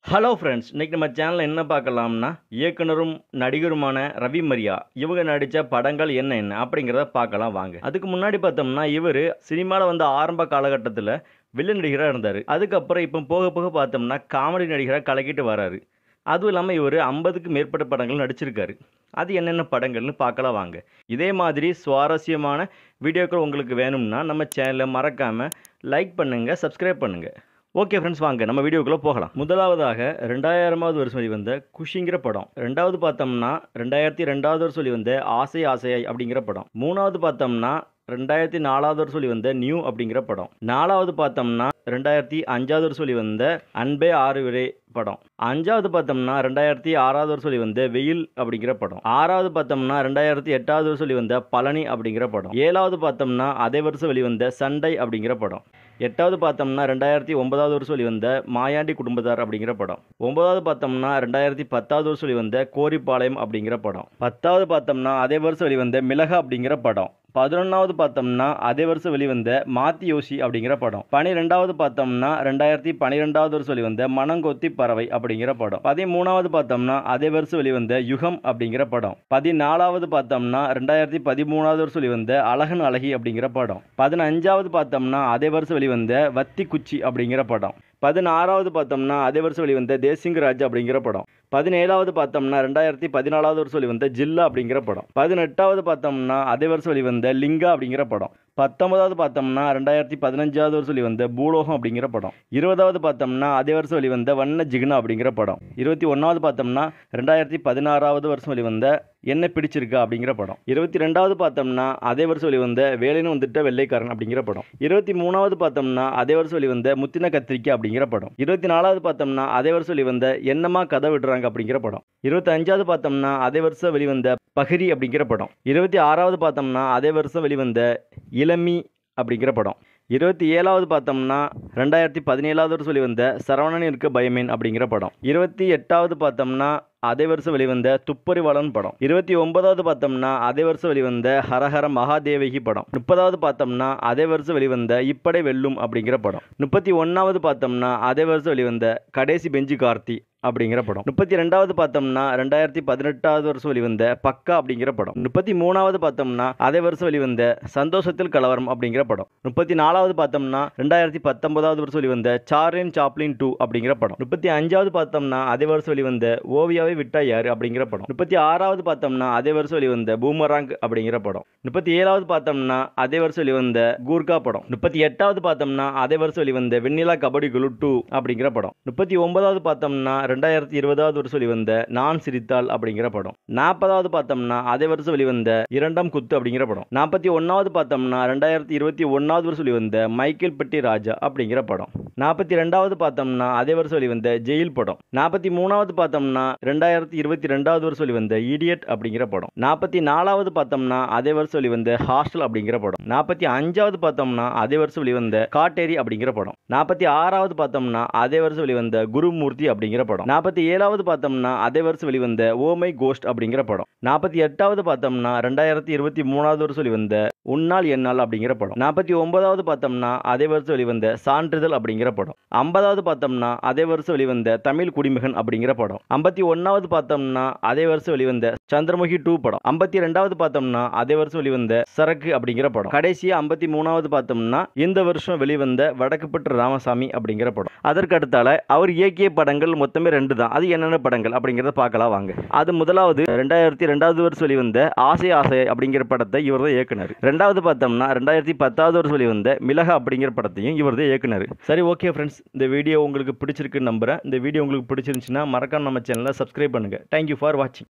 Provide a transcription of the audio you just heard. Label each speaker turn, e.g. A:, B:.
A: Hello friends, இன்றைக்கி நம்ம சேனலில் என்ன பார்க்கலாம்னா, இயக்குனரும் நடிகருமான ரவி மரியா இவங்க நடித்த படங்கள் என்ன அப்படிங்கிறத பார்க்கலாம் வாங்க. அதுக்கு முன்னாடி பார்த்தோம்னா இவர் சினிமாவில் வந்து ஆரம்ப காலகட்டத்தில் வில்லன் நடிகராக இருந்தார். அதுக்கப்புறம் இப்போ போக போக பார்த்தோம்னா காமெடி நடிகராக கலக்கிட்டு வராரு. அதுவும் இல்லாமல் இவர் 50க்கு மேற்பட்ட படங்கள் நடிச்சிருக்காரு. அது என்னென்ன படங்கள்னு பார்க்கலாம் வாங்க. இதே மாதிரி சுவாரஸ்யமான வீடியோக்கள் உங்களுக்கு வேணும்னா நம்ம சேனலை மறக்காமல் லைக் பண்ணுங்கள், சப்ஸ்கிரைப் பண்ணுங்கள். ஓகே ஃப்ரெண்ட்ஸ், வாங்க நம்ம வீடியோக்குள்ளே போகலாம். முதலாவதாக 2000வது வருஷம் வெளிவந்த குஷிங்கிற படம். ரெண்டாவது பார்த்தோம்னா 2002வது வருஷம் வெளிவந்த ஆசை ஆசையாய் அப்படிங்கிற படம். மூணாவது பார்த்தோம்னா 2004வது வருஷம் வெளிவந்த நியூ அப்படிங்கிற படம். நாலாவது பார்த்தோம்னா 2005வது வருஷம் வெளிவந்த அன்பே ஆறுவிரே படம். அஞ்சாவது பார்த்தோம்னா 2006வது வருஷம் வெளிவந்த வெயில் அப்படிங்கிற படம். ஆறாவது பார்த்தோம்னா 2008வது வருஷம் வெளிவந்த பழனி அப்படிங்கிற படம். ஏழாவது பார்த்தோம்னா அதே வருஷம் வெளிவந்த சண்டை அப்படிங்கிற படம். எட்டாவது பார்த்தோம்னா 2009வது வருஷம் வெளிவந்த மாயாண்டி குடும்பத்தார் அப்படிங்கிற படம். ஒன்பதாவது பார்த்தோம்னா 2010வது வருஷம் வெளிவந்த கோரிப்பாளையம் அப்படிங்கிற படம். பத்தாவது பார்த்தோம்னா அதே வருஷம் வெளிவந்த மிளகா அப்படிங்கிற படம். 11வது பார்த்தோம்னா அதே வருஷம் வெளிவந்த மாத்தி யோசி அப்படிங்கிற படம். 12வது பார்த்தோம்னா 2012வது வருஷம் வெளிவந்த மனங்கொத்தி பறவை அப்படிங்கிற படம். 13வது பார்த்தோம்னா அதே வருஷம் வெளிவந்த யுகம் அப்படிங்கிற படம். 14வது பார்த்தோம்னா 2013வது வருஷம் வெளிவந்த அழகன் அழகி அப்படிங்கிற படம். 15வது பார்த்தோம்னா அதே வருஷம் வெளிவந்த வத்தி குச்சி அப்படிங்கிற படம். 16வது பார்த்தோம்னா அதே வருஷம் வெளிவந்த தேசிங்கராஜ் அப்படிங்கிற படம். 17வது பார்த்தோம்னா 2014வது வருஷம் வெளிவந்த ஜில்லா அப்படிங்கிற படம். 18வது பார்த்தோம்னா அதே வருஷம் வெளிவந்த லிங்கா அப்படிங்கிற படம். 19வது பார்த்தோம்னா 2015வது வருஷம் வெளிவந்த பூலோகம் அப்படிங்கிற படம். 20வது பார்த்தோம்னா அதே வருஷம் வெளிவந்த வண்ண ஜிக்னா அப்படிங்கிற படம். 21வது பார்த்தோம்னா 2016வது வருஷம் வெளிவந்த என்ன பிடிச்சிருக்கா அப்படிங்கிற படம். 22வது பார்த்தோம்னா அதே வருஷம் வெளிவந்த வேலைன்னு வந்துட்ட வெள்ளைக்காரன் அப்படிங்கிற படம். 23வது பார்த்தோம்னா அதே வருஷம் வெளிவந்த முத்தின கத்திரிக்கை அப்படிங்கிற படம். 24வது பார்த்தோம்னா அதே வருஷம் வெளிவந்த என்னமா கதை விடுறாங்க அப்படிங்கிற படம். 25வது பார்த்தோம்னா அதே வருஷம் வெளிவந்த பகிரி அப்படிங்கிற படம். 26வது பார்த்தோம்னா அதே வருஷம் வெளிவந்த இளமி அப்படிங்கிற படம். 27வது பார்த்தோம்னா 2017வது வருஷம் வெளிவந்த சரவணன் இருக்க பயமேன் அப்படிங்கிற படம். 28வது பார்த்தோம்னா அதே வருஷம் வெளிவந்த துப்பறிவாளன் படம். 29வது பார்த்தோம்னா அதே வருஷம் வெளிவந்த ஹரஹர மகாதேவகி படம். 30வது பார்த்தோம்னா அதே வருஷம் வெளிவந்த இப்படை வெல்லும் அப்படிங்கிற படம். 31வது பார்த்தோம்னா அதே வருஷம் வெளிவந்த கடைசி பெஞ்சு கார்த்தி அப்படிங்கிற படம். 32வது பார்த்தோம்னா 2018வது வருஷம் வெளிவந்த பக்கா அப்படிங்கிற படம். 33வது பார்த்தோம்னா அதே வருஷம் வெளிவந்த சந்தோஷத்தில் கலவரம் அப்படிங்கிற படம். 34வது பார்த்தோம்னா 2019வது வருஷம் வெளிவந்த சார்லின் சாப்ளின் 2 அப்படிங்கிற படம். 35வது பார்த்தோம்னா அதே வருஷம் வெளிவந்த ஓவியாவை விட்டா யாரு அப்படிங்கிற படம். 36வது பார்த்தோம்னா அதே வருஷம் வெளிவந்த பூமராங் அப்படிங்கிற படம். 37வது பார்த்தோம்னா அதே வருஷம் வெளிவந்த கூர்கா படம். 38வது பார்த்தோம்னா அதே வருஷம் வெளிவந்த வெண்ணிலா கபடி குழு 2 அப்படிங்கிற படம். 39வது பார்த்தோம்னா 2020வது வருஷம் வெளிவந்த நான் சிரித்தால் அப்படிங்கிற படம். 40வது பார்த்தோம்னா அதே வருஷம் வெளிவந்த இரண்டாம் குத்து அப்படிங்கிற படம். 41வது பார்த்தோம்னா 2021வது வருஷம் வெளிவந்த மைக்கேல் பெட்டி ராஜா அப்படிங்கிற படம். 42வது பார்த்தோம்னா அதே வருஷம் வெளிவந்த ஜெயில் படம். 43வது பார்த்தோம்னா 2022வது வருஷம் வெளிவந்த இடியட் அப்படிங்கிற படம். 44வது பார்த்தோம்னா அதே வருஷம் வெளிவந்த ஹாஸ்டல் அப்படிங்கிற படம். 45வது பார்த்தோம்னா அதே வருஷம் வெளிவந்த காட்டேரி அப்படிங்கிற படம். 46வது பார்த்தோம்னா அதே வருஷம் வெளிவந்த குருமூர்த்தி அப்படிங்கிற படம். 47வது பார்த்தோம்னா அதே வருஷம் வெளிவந்த ஓமை கோஸ்ட் அப்படிங்கிற படம். 48வது பார்த்தோம்னா 2023வது வருஷம் வெளிவந்த உன்னால் என்னால் அப்படிங்கிற படம். 49வது பார்த்தோம்னா அதே வருஷம் வெளிவந்த சான்றிதழ் அப்படிங்கிற படம். 50வது பார்த்தோம்னா அதே வருஷம் வெளிவந்த தமிழ் குடிமகன் அப்படிங்கிற படம். 51வது பார்த்தோம்னா அதே வருஷம் வெளிவந்த சந்திரமுகி 2 படம். 52வது பார்த்தோம்னா அதே வருஷம் வெளிவந்த சரக்கு அப்படிங்கிற படம். கடைசியா 53வது பார்த்தோம்னா இந்த வருஷம் வெளிவந்த வடக்குப்பட்டு ராமசாமி அப்படிங்கிற படம். அதற்கு அடுத்தால அவர் இயக்கிய படங்கள் மொத்தமே 2 தான். அது என்னென்ன படங்கள் அப்படிங்கிறத பார்க்கலாம் வாங்க. அது முதலாவது 2002வது வருஷம் வெளிவந்த ஆசை ஆசை அப்படிங்கிற படத்தை இவர் தான் இயக்குனர். ரெண்டாவது பார்த்தோம்னா 2010வது வருஷம் வெளிவந்த மிளகா அப்படிங்கிற படத்தையும் இவர் தான் இயக்குனர். சரி, ஓகே ஃப்ரெண்ட்ஸ், இந்த வீடியோ உங்களுக்கு பிடிச்சிருக்குன்னு நம்புறேன். இந்த வீடியோ உங்களுக்கு பிடிச்சிருந்துச்சுன்னா மறக்காம நம்ம சேனலை சப்ஸ்கிரைப் பண்ணுங்க. தேங்க்யூ ஃபார் வாட்சிங்.